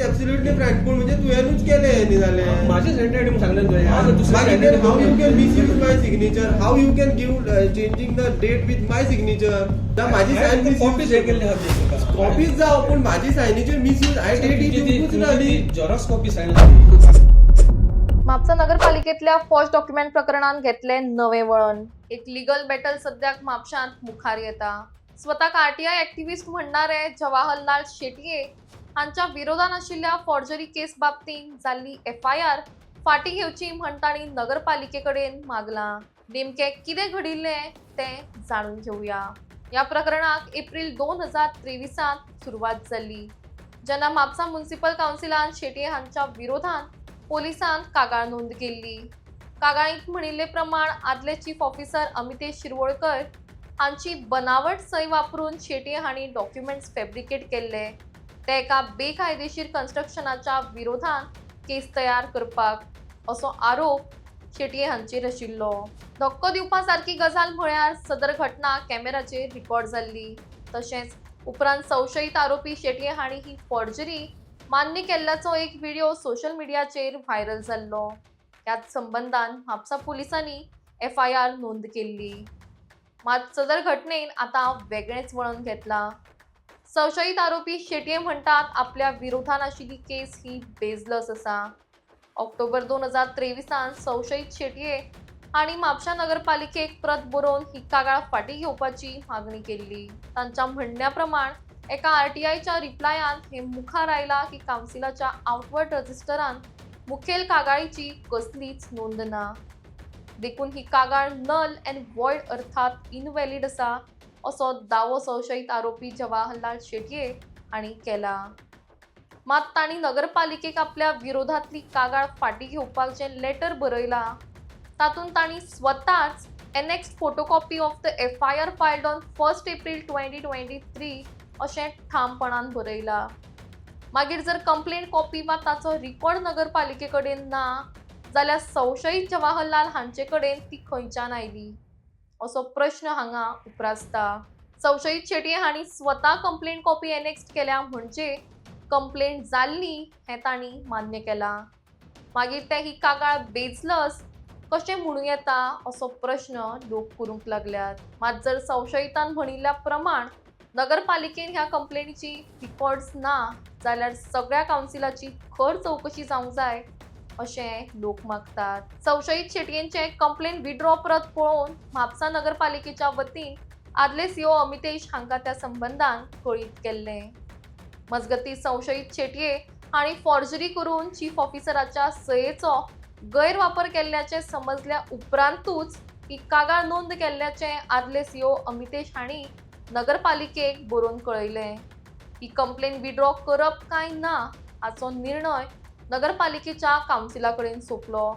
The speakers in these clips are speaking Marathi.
ॲब्सोल्युटली फ्रँकफुल म्हणजे तुवेंच केले न्ही जाल्यार माझेच हँडरायटींग सांगलें तुवें आतां दुसरें मागीर how you can misuse my signature how you can give changing the date with my signature ना माझी सायन कॉपीज हे केल्ले आहा तुका कॉपीज जाव पूण माझी सायनीचेर मिसयूज हांवें डेट दिवंकूच ना न्ही झेरॉक्स कॉपी सायन लागली म्हापसा नगरपालिकेतल्या फॉज डॉक्युमेंट प्रकरणात घेतले नवे वळण. एक लिगल बॅटल सद्याक म्हापशांत मुखार येता. स्वताक आरटीआय एक्टिव्हिस्ट म्हणणारे जवाहरलाल शेटये हांच्या विरोधान आशिल्ल्या फॉर्जरी केस बाबतींत जाल्ली FIR फाटी घेवची म्हण तांणी नगरपालिके कडेन मागलां. नेमकें कितें घडिल्लें तें जाणून घेवया. ह्या प्रकरणाक एप्रिल 2023 सुरवात जाल्ली जेन्ना म्हापसा म्युनिसिपल कावन्सिलान शेटये हांच्या विरोधान पोलिसांत कागाळ नोंद केल्ली. कागाळींत म्हणिल्ले प्रमाण आदले चीफ ऑफिसर अमितेश शिरवळकर हांची बनावट सय वापरून शेटये हांणी डॉक्युमेंट्स फॅब्रिकेट केल्ले. ते एका बेकायदेशीर कन्स्ट्रक्शनाच्या विरोधान केस तयार करपाक असो आरोप शेटये हांचेर आशिल्लो. धक्को दिवपा सारकी गजाल म्हळ्यार सदर घटना कॅमेराचेर रिकॉर्ड जाल्ली. तशेंच उपरांत संशयीत आरोपी शेटये हांणी ही फॉर्जरी मान्य केल्ल्याचो एक व्हिडिओ सोशल मिडियाचेर व्हायरल जाल्लो. ह्याच संबंधान म्हापसा पुलिसांनी FIR नोंद केल्ली. मात सदर घटनेन आतां वेगळेंच वळण घेतलां. संशयीत आरोपी शेटये म्हणटात आपल्या विरोधान आशिल्ली केस ही बेजलस आसा. ऑक्टोबर 2023 संशयीत शेटये हांणी म्हापशा नगरपालिकेक प्रत बरोवन ही कागाळ फाटी घेवपाची मागणी केल्ली. तांच्या म्हणण्या प्रमाण एका आरटीआयच्या रिप्लायान हे मुखार आयला की कावन्सिलाच्या आउटवर्ड रजिस्टरान मुखेल कागाळीची कसलीच नोंद ना. देखून ही कागाळ नल अँड वॉइड अर्थात इनवॅलिड आसा असो दावो संशयीत आरोपी जवाहरलाल शेटये हांणी केला. मात तांणी नगरपालिकेक आपल्या विरोधातली कागाळ फाटी घेवपाक जे लेटर बरयलां तातूंत तांणी स्वताच annexed photocopy of the FIR filed on 1 April 2023 अशें ठामपणान बरयलां. मागीर जर कंप्लेंट कॉपी वा ताचो रिकॉर्ड नगरपालिके कडेन ना जाल्यार संशयीत जवाहरलाल हांचे कडेन ती खंयच्यान आयली असो प्रश्न हांगा उप्रासता. संशयीत शेटये हांणी स्वता कंप्लेंट कॉपी एनेक्स्ड केल्या म्हणजे कंप्लेंट जाल्ली हें तांणी मान्य केलां. मागीर ते ही कागाळ बेजलस कशें म्हणूं येता असो प्रश्न लोक करूंक लागल्यात. मात जर संशयितान म्हणिल्ल्या प्रमाण नगरपालिकेन ह्या कंप्लेनीची रिकॉर्ड्स ना जाल्यार सगळ्या कावन्सिलाची खर चवकशी जावंक जाय अशें लोक मागतात. संशयीत शेटयेंचे कंप्लेंट विड्रॉ परत पळोवन म्हापसा नगरपालिकेच्या वतीन आदले CEO अमितेश हांकां त्या संबंधान कळीत केल्लें. मजगतीं संशयीत शेटये हांणी फॉर्जरी करून चीफ ऑफिसराच्या सयेचो गैरवापर केल्ल्याचे समजल्या उपरांतूच ही कागाळ नोंद केल्ल्याचे आदले CEO अमितेश हांणी नगरपालिकेक बरोवन कळयलें. ही कंप्लेंट विड्रॉ करप काय ना हाचो निर्णय नगरपालिकेच्या कावन्सिला कडेन सोंपलो.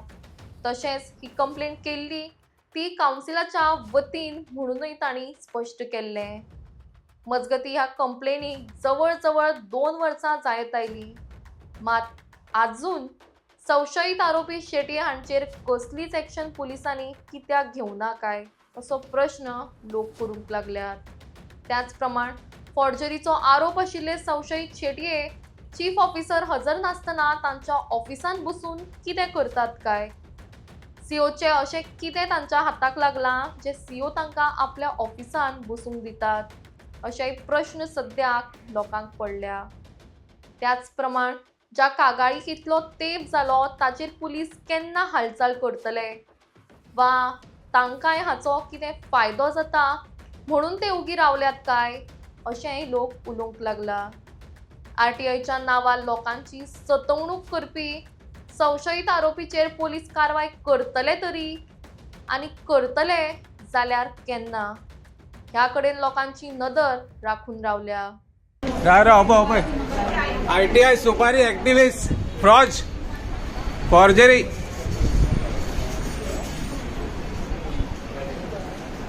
तशेंच ही कंप्लेंट केल्ली ती कावन्सिलाच्या वतीन म्हणूनय तांणी स्पश्ट केल्लें. मजगतीं ह्या कंप्लेनीक जवळ जवळ 2 वर्सां जायत आयलीं. मात आजून संशयीत आरोपी शेटये हांचेर कसलीच एक्शन पुलिसांनी कित्याक घेवना काय असो प्रश्न लोक करूंक लागल्यात. त्याच प्रमाण फॉर्जरीचो आरोप आशिल्ले संशयीत शेटये चीफ ऑफिसर हजर नासतना तांच्या ऑफिसांत बसून कितें करतात काय? COचे अशें कितें तांच्या हाताक लागलां जे CO तांकां आपल्या ऑफिसांत बसूंक दितात अशेय प्रश्न सद्याक लोकांक पडल्या. त्याच प्रमाण ज्या कागाळीक इतलो तेंप जालो ताचेर पुलीस केन्ना हालचाल करतले वा तांकांय हाचो कितें फायदो जाता म्हणून ते उगी रावल्यात काय अशेंय लोक उलोवंक लागला. आरटीआयच्या नांवार लोकांची सतवणूक करपी संशयीत आरोपीचेर पोलीस कारवाय करतले तरी आनी करतले जाल्यार केन्ना ह्या कडेन लोकांची नदर राखून रावल्या. आरटीआय सुपारी एक्टिव्हिस्ट फ्रॉज फॉर्जरी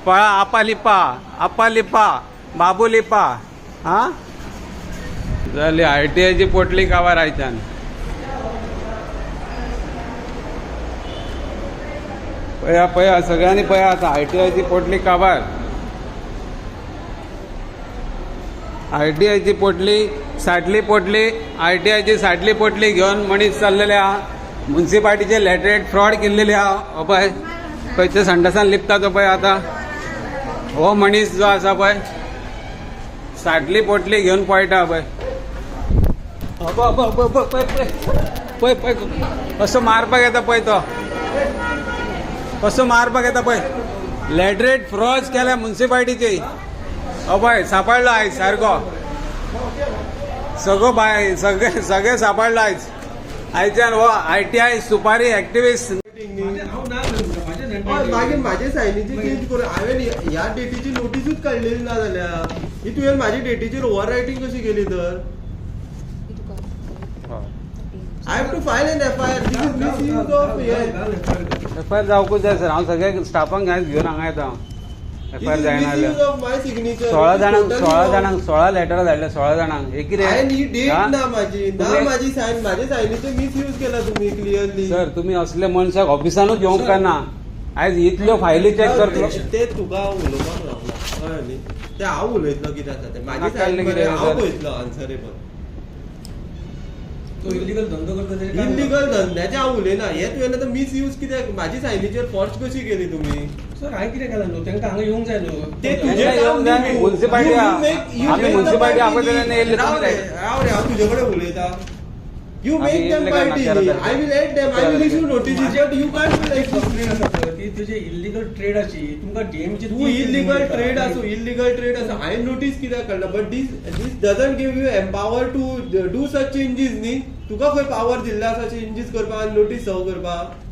पळा आपालिपा बाबुलिपा हा जाली आरटीआयची पोटली कावार आयच्यान पया सगळ्यांनी पया आता आरटीआयची पोटली काबार आरटीआयची पोटली साठली पोटली ITIची साठली पोटली घेऊन मनीस चाललेले हा म्युन्सिपाल्टीचे लॅटरेट फ्रॉड केलेले हा पळय खंयच्या संडासान लिपता तो पळय आता हो मनीस जो आसा पळय साठली पोटली घेऊन पळटा पळय पळय पळय कसो मारपाक येता पळय तो कसो मारपाक येता पळय लॅटरेट फ्रॉड केल्या म्युन्सिपाल्टीचे पळय सापडलो आयज सारको सगळं सगळे सापडलं आयच्यान हो ITI सुपारी ऍक्टिव्हिस्ट मागीर माझे सायनीचे चेंज करून हांवें ह्या डेटीची नोटीसूच काडलेली ना जाल्यार ही तुवें माझी डेटीचेर ओव्हर रायटिंग कशी केली तर I have to file an FIR this is misuse of FIR जावकूच जाय सर हांव सगळ्या स्टाफांक घेवन हांगा येता FIR जायना मिसयूज ऑफ माय सिग्नेचर 16 जाणांक 16 लेटर धाडले 16 जाणांक एक हांवें ही डेट ना माझी सायन माझे सायनीचे मिसयूज केला तुम्ही क्लियरली सर तुम्ही असले मनशाक ऑफिसानूच घेवंक करना आयज इतल्यो फायली चॅक करतलो ते तुका उलोवपाक लागला कळ्ळें न्ही ते हांव उलयतलो कितें आसा ते माझी नाका सायन कितें हांव सर. पळयतलो आन्सरेबल तो इलिगल धंदो करता तेजे काय इलिगल धंद्याचे हांव उलयना हे तुवें आतां मिसयूज कित्याक माझी सायनीचेर फॉर्स कशी केली तुमी सर हांवें कितें केलां न्हू तांकां हांगा येवंक जाय न्हू ते तुझे तुझे येऊन काम जाय, न्ही. municipality You a- make- you आम्ही make the municipality party आपल्याला नाही येले, राव तुम्ही रे, राव रे, हांव तुजे कडेन उलयता यू आम्ही मेक देम illegal ना party Kerala I will ate them I will issue notices but you can't like complain आसा पळय ती तुजी इलिगल ट्रेड आशी तुमकां डीएमची तू इलिगल ट्रेड असो हांवें नोटीस कित्याक काडला but this doesn't give you empower to do such changes न्ही तुका खंय पावर दिल्ले आसा चेंजीस करपाक आनी नोटीस सर्व करपाक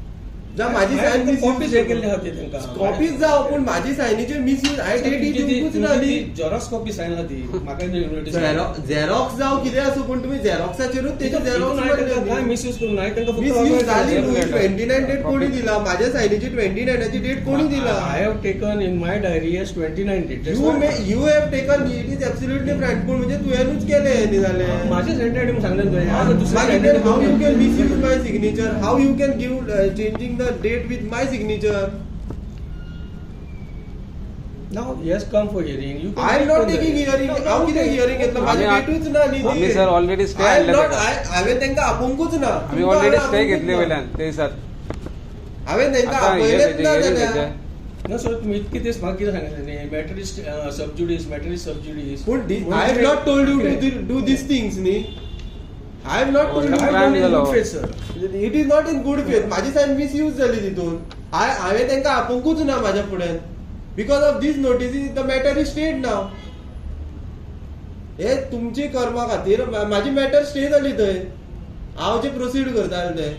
जा माझी सायन कॉपीज हे केल्ले आहा ते तांकां कॉपीज जाव पूण माझी सायनीचेर मिसयूज हांवें डेट दिवंकूच ना न्ही झेरॉक्स कॉपी सांगला ती म्हाका नोटीस झेरॉक्स जाव कितें आसूं पूण तुमी झेरॉक्साचेरूच तेजे काय झेरॉक्स मिसयूज करून हांवें तांकां मिसयूज झाली न्हू फक्त 29 डेट कोणी दिला माझ्या सायनीची 29ची डेट कोणी दिला I have taken in my diary as 29 date. You have taken it is absolutely frank पूण म्हणजे तुवेंनूच केले न्ही जालें माझ्याच हँडरायटिंग सांगलें तुवें आता दुसऱ्या मागीर how you handwriting can misuse my signature how you can give changing the date with my signature now he has come for hearing. You can I am take not on taking that. Hearing हांव कितें हियरिंग घेतलं माझी आम्ही- डेटूच ना न्ही आम्ही sir already stay I am हाडले नॉट ताका. हांवें तांकां आपोवंकूच ना आम्ही तुमकां ऑलरेडी हांवें स्टे आपोवंकूच घेतले ना. वयल्यान ते सर हांवें तांकां आता हे आपयलेंच ना खंयचे, हे जाल्यार खंयचे? No, sir, तुम्ही इतके तेच म्हाका कितें सांगितलें न्ही मॅटर इज सबज्युडीज पूण I have not told you to do these things न्ही I have not told Crime you झालो. Sir it is not in good faith माझी सायन मिसयूज जाली तितून हांवें तांकां आपोवंकूच ना म्हाज्या फुड्यान because of these notices the matter is stayed now हे तुमची कर्मा खातीर म्हाजी मॅटर स्टे जाली थंय हांव जे प्रोसीड करताले ते